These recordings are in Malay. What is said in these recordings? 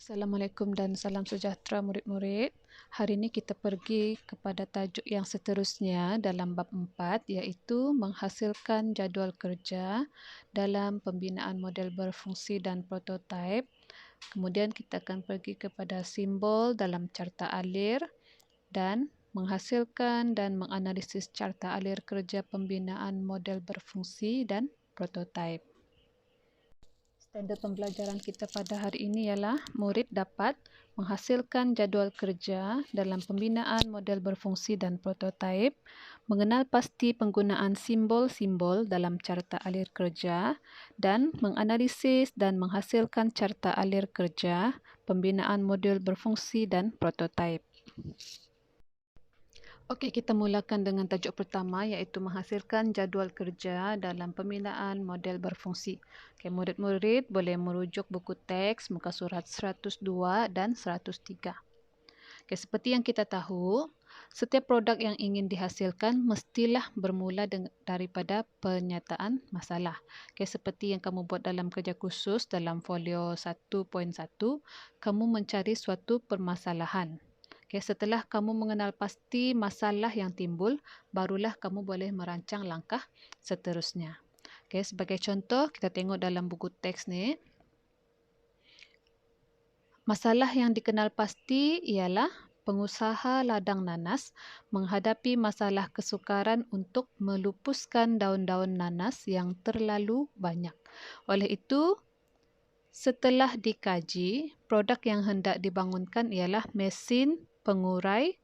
Assalamualaikum dan salam sejahtera murid-murid. Hari ini kita pergi kepada tajuk yang seterusnya dalam bab 4 iaitu menghasilkan jadual kerja dalam pembinaan model berfungsi dan prototipe. Kemudian kita akan pergi kepada simbol dalam carta alir dan menghasilkan dan menganalisis carta alir kerja pembinaan model berfungsi dan prototipe. Standard pembelajaran kita pada hari ini ialah murid dapat menghasilkan jadual kerja dalam pembinaan model berfungsi dan prototipe, mengenal pasti penggunaan simbol-simbol dalam carta alir kerja dan menganalisis dan menghasilkan carta alir kerja pembinaan model berfungsi dan prototipe. Okey, kita mulakan dengan tajuk pertama iaitu menghasilkan jadual kerja dalam pembinaan model berfungsi. Okey, murid-murid boleh merujuk buku teks muka surat 102 dan 103. Okey, seperti yang kita tahu, setiap produk yang ingin dihasilkan mestilah bermula daripada penyataan masalah. Okey, seperti yang kamu buat dalam kerja khusus dalam folio 1.1, kamu mencari suatu permasalahan. Okay, setelah kamu mengenal pasti masalah yang timbul, barulah kamu boleh merancang langkah seterusnya. Okay, sebagai contoh, kita tengok dalam buku teks ni. Masalah yang dikenal pasti ialah pengusaha ladang nanas menghadapi masalah kesukaran untuk melupuskan daun-daun nanas yang terlalu banyak. Oleh itu, setelah dikaji, produk yang hendak dibangunkan ialah mesin pengurai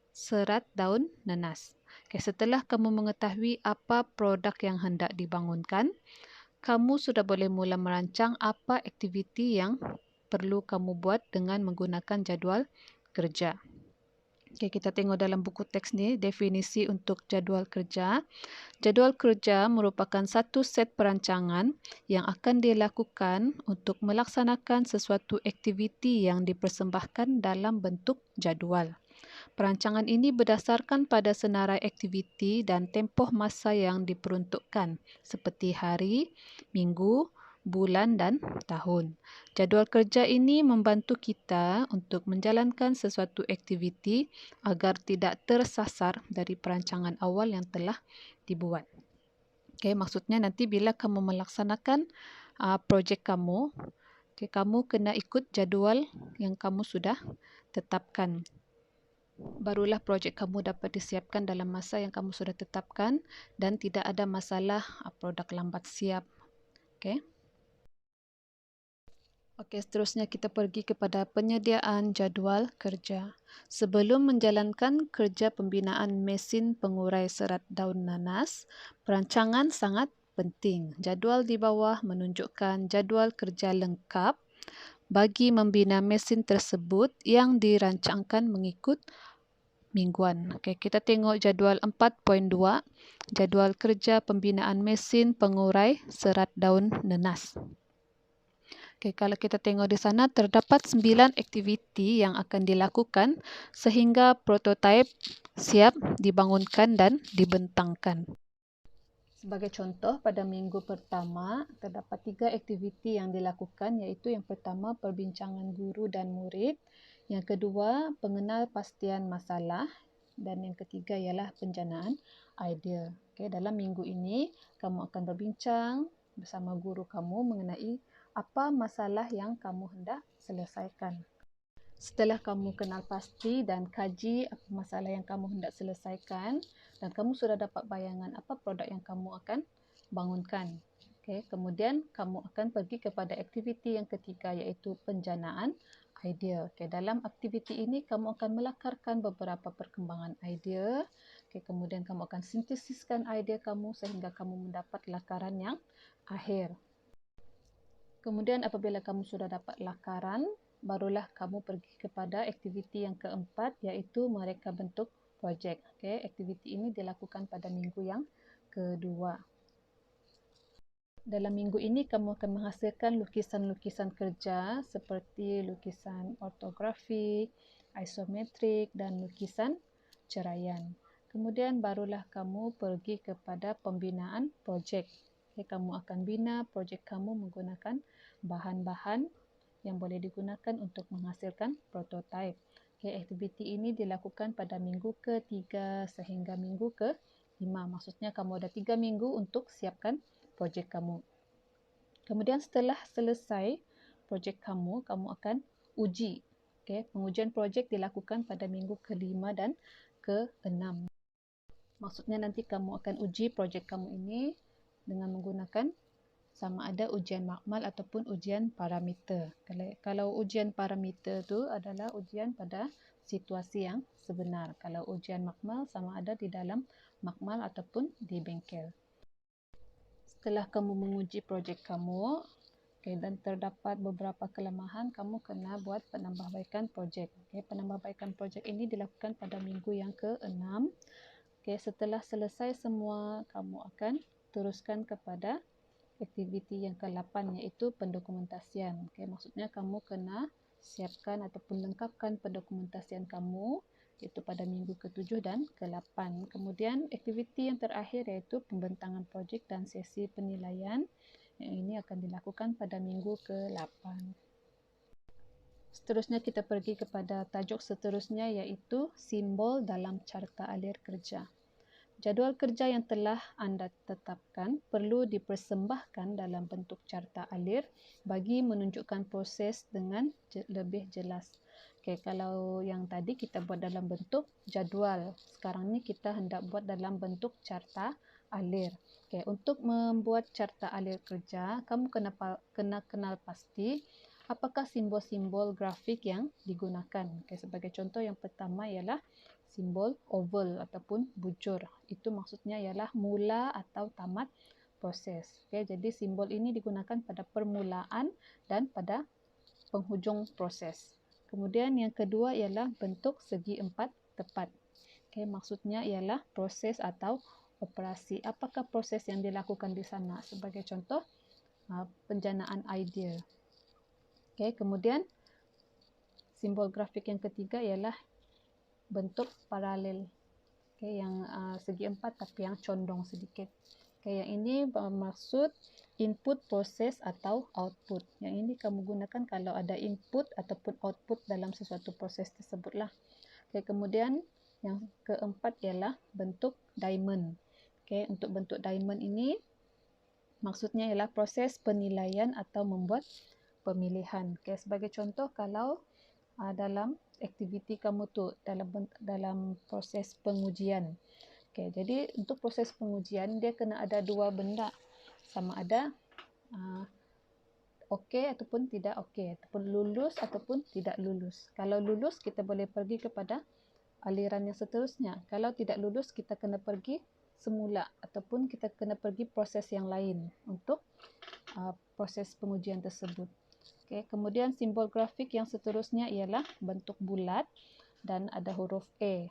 serat daun nanas. Okay, setelah kamu mengetahui apa produk yang hendak dibangunkan, kamu sudah boleh mula merancang apa aktiviti yang perlu kamu buat dengan menggunakan jadual kerja. Okay, kita tengok dalam buku teks ni definisi untuk jadual kerja. Jadual kerja merupakan satu set perancangan yang akan dilakukan untuk melaksanakan sesuatu aktiviti yang dipersembahkan dalam bentuk jadual. Perancangan ini berdasarkan pada senarai aktiviti dan tempoh masa yang diperuntukkan seperti hari, minggu, bulan dan tahun. Jadual kerja ini membantu kita untuk menjalankan sesuatu aktiviti agar tidak tersasar dari perancangan awal yang telah dibuat. Okay, maksudnya nanti bila kamu melaksanakan projek kamu, kamu kena ikut jadual yang kamu sudah tetapkan. Barulah projek kamu dapat disiapkan dalam masa yang kamu sudah tetapkan dan tidak ada masalah produk lambat siap. Okey. Okey, seterusnya kita pergi kepada penyediaan jadual kerja. Sebelum menjalankan kerja pembinaan mesin pengurai serat daun nanas, perancangan sangat penting. Jadual di bawah menunjukkan jadual kerja lengkap bagi membina mesin tersebut yang dirancangkan mengikut mingguan. Okey, kita tengok jadual 4.2, jadual kerja pembinaan mesin pengurai serat daun nanas. Okey, kalau kita tengok di sana terdapat 9 aktiviti yang akan dilakukan sehingga prototipe siap dibangunkan dan dibentangkan. Sebagai contoh, pada minggu pertama terdapat 3 aktiviti yang dilakukan iaitu yang pertama perbincangan guru dan murid, yang kedua pengenal pastian masalah dan yang ketiga ialah penjanaan idea. Okay, dalam minggu ini kamu akan berbincang bersama guru kamu mengenai apa masalah yang kamu hendak selesaikan. Setelah kamu kenal pasti dan kaji apa masalah yang kamu hendak selesaikan dan kamu sudah dapat bayangan apa produk yang kamu akan bangunkan. Okay, kemudian kamu akan pergi kepada aktiviti yang ketiga iaitu penjanaan idea. Okay, dalam aktiviti ini kamu akan melakarkan beberapa perkembangan idea. Okay, kemudian kamu akan sintesiskan idea kamu sehingga kamu mendapat lakaran yang akhir. Kemudian apabila kamu sudah dapat lakaran, barulah kamu pergi kepada aktiviti yang keempat iaitu mereka bentuk projek. Okay, aktiviti ini dilakukan pada minggu yang kedua. Dalam minggu ini kamu akan menghasilkan lukisan-lukisan kerja seperti lukisan ortografi, isometrik dan lukisan ceraian. Kemudian barulah kamu pergi kepada pembinaan projek. Okay, kamu akan bina projek kamu menggunakan bahan-bahan yang boleh digunakan untuk menghasilkan prototipe. Okay, aktiviti ini dilakukan pada minggu ke-3 sehingga minggu ke-5. Maksudnya kamu ada 3 minggu untuk siapkan projek kamu. Kemudian setelah selesai projek kamu, kamu akan uji. Okay, pengujian projek dilakukan pada minggu ke-5 dan ke-6. Maksudnya nanti kamu akan uji projek kamu ini dengan menggunakan sama ada ujian makmal ataupun ujian parameter. Kalau ujian parameter itu adalah ujian pada situasi yang sebenar. Kalau ujian makmal sama ada di dalam makmal ataupun di bengkel. Setelah kamu menguji projek kamu, dan terdapat beberapa kelemahan, kamu kena buat penambahbaikan projek. Penambahbaikan projek ini dilakukan pada minggu yang ke-6. Setelah selesai semua, kamu akan teruskan kepada aktiviti yang ke-8 iaitu pendokumentasian. Maksudnya kamu kena siapkan ataupun lengkapkan pendokumentasian kamu iaitu pada minggu ke-7 dan ke-8. Kemudian aktiviti yang terakhir iaitu pembentangan projek dan sesi penilaian. Yang ini akan dilakukan pada minggu ke-8. Seterusnya kita pergi kepada tajuk seterusnya iaitu simbol dalam carta alir kerja. Jadual kerja yang telah anda tetapkan perlu dipersembahkan dalam bentuk carta alir bagi menunjukkan proses dengan lebih jelas. Kalau yang tadi kita buat dalam bentuk jadual, sekarang ni kita hendak buat dalam bentuk carta alir. Untuk membuat carta alir kerja, kamu kena kenal pasti apakah simbol-simbol grafik yang digunakan. Sebagai contoh, yang pertama ialah simbol oval ataupun bujur. Itu maksudnya ialah mula atau tamat proses. Jadi simbol ini digunakan pada permulaan dan pada penghujung proses. Kemudian yang kedua ialah bentuk segi empat tepat. Maksudnya ialah proses atau operasi. Apakah proses yang dilakukan di sana? Sebagai contoh, penjanaan idea. Kemudian simbol grafik yang ketiga ialah bentuk paralel. Yang segi empat tapi yang condong sedikit. Yang ini bermaksud input, proses atau output. Yang ini kamu gunakan kalau ada input ataupun output dalam sesuatu proses tersebutlah. Kemudian yang keempat ialah bentuk diamond. Untuk bentuk diamond ini maksudnya ialah proses penilaian atau membuat pemilihan. Sebagai contoh, kalau dalam aktiviti kamu tu dalam proses pengujian. Jadi untuk proses pengujian dia kena ada dua benda, sama ada okey ataupun tidak okey, ataupun lulus ataupun tidak lulus. Kalau lulus kita boleh pergi kepada aliran yang seterusnya. Kalau tidak lulus kita kena pergi semula ataupun kita kena pergi proses yang lain untuk proses pengujian tersebut. Kemudian simbol grafik yang seterusnya ialah bentuk bulat dan ada huruf A.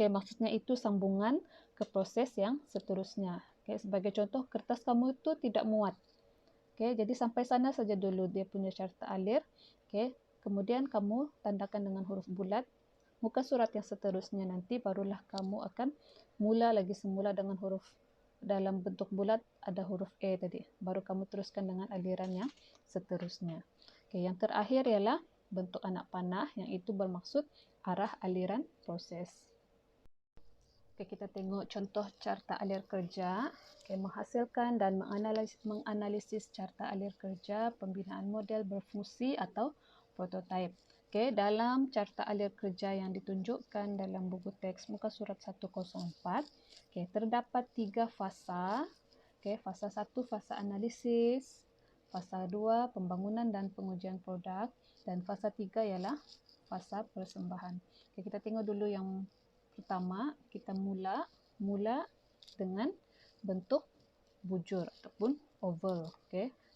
Maksudnya itu sambungan ke proses yang seterusnya. Sebagai contoh, kertas kamu itu tidak muat. Jadi sampai sana saja dulu dia punya carta alir. Kemudian kamu tandakan dengan huruf bulat. Muka surat yang seterusnya nanti barulah kamu akan mula lagi semula dengan huruf dalam bentuk bulat ada huruf A tadi. Baru kamu teruskan dengan aliran yang seterusnya. Yang terakhir ialah bentuk anak panah yang itu bermaksud arah aliran proses. Kita tengok contoh carta alir kerja. Menghasilkan dan menganalisis carta alir kerja pembinaan model berfungsi atau prototipe. Dalam carta alir kerja yang ditunjukkan dalam buku teks muka surat 104, terdapat 3 fasa. Fasa 1 fasa analisis, fasa 2 pembangunan dan pengujian produk, dan fasa 3 ialah fasa persembahan. Kita tengok dulu yang pertama, kita mula dengan bentuk bujur ataupun oval.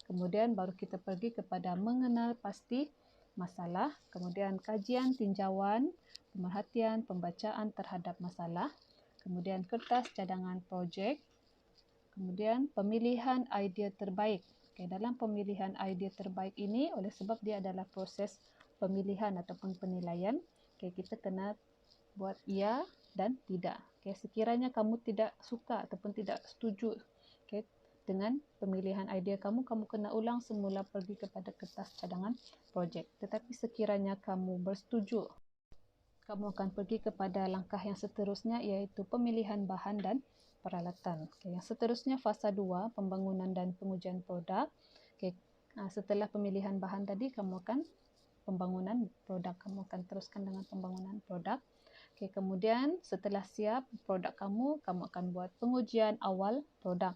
Kemudian baru kita pergi kepada mengenal pasti masalah, kemudian kajian tinjauan, pemerhatian, pembacaan terhadap masalah, kemudian kertas cadangan projek, kemudian pemilihan idea terbaik. Dalam pemilihan idea terbaik ini, oleh sebab dia adalah proses pemilihan ataupun penilaian, kita kena buat ya dan tidak. Sekiranya kamu tidak suka ataupun tidak setuju dengan pemilihan idea kamu kena ulang semula pergi kepada kertas cadangan projek. Tetapi sekiranya kamu bersetuju, kamu akan pergi kepada langkah yang seterusnya, iaitu pemilihan bahan dan peralatan. Yang seterusnya fasa 2, pembangunan dan pengujian produk. Setelah pemilihan bahan tadi, kamu akan pembangunan produk. Kamu akan teruskan dengan pembangunan produk. Kemudian setelah siap produk kamu akan buat pengujian awal produk.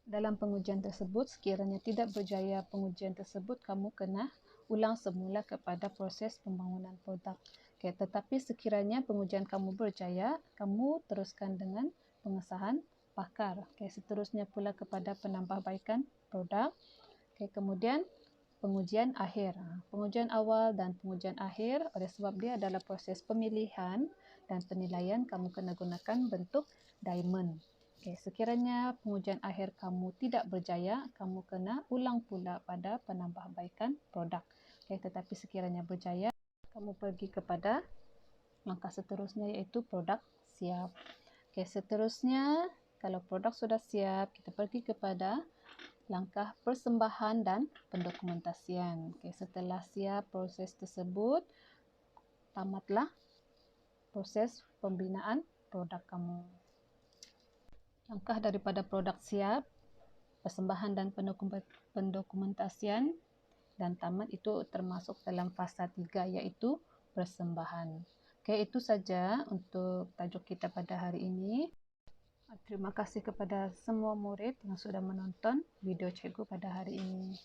Dalam pengujian tersebut, sekiranya tidak berjaya pengujian tersebut, kamu kena ulang semula kepada proses pembangunan produk. Tetapi sekiranya pengujian kamu berjaya, kamu teruskan dengan pengesahan pakar. Seterusnya pula kepada penambahbaikan produk. Kemudian pengujian akhir. Pengujian awal dan pengujian akhir, oleh sebab dia adalah proses pemilihan dan penilaian, kamu kena gunakan bentuk diamond. Sekiranya pengujian akhir kamu tidak berjaya, kamu kena ulang pula pada penambahbaikan produk. Tetapi sekiranya berjaya, kamu pergi kepada langkah seterusnya, iaitu produk siap. Seterusnya, kalau produk sudah siap, kita pergi kepada langkah persembahan dan pendokumentasian. Setelah siap proses tersebut, tamatlah proses pembinaan produk kamu. Langkah daripada produk siap, persembahan dan pendokumentasian, dan tamat itu termasuk dalam fasa 3, iaitu persembahan. Itu saja untuk tajuk kita pada hari ini. Terima kasih kepada semua murid yang sudah menonton video cikgu pada hari ini.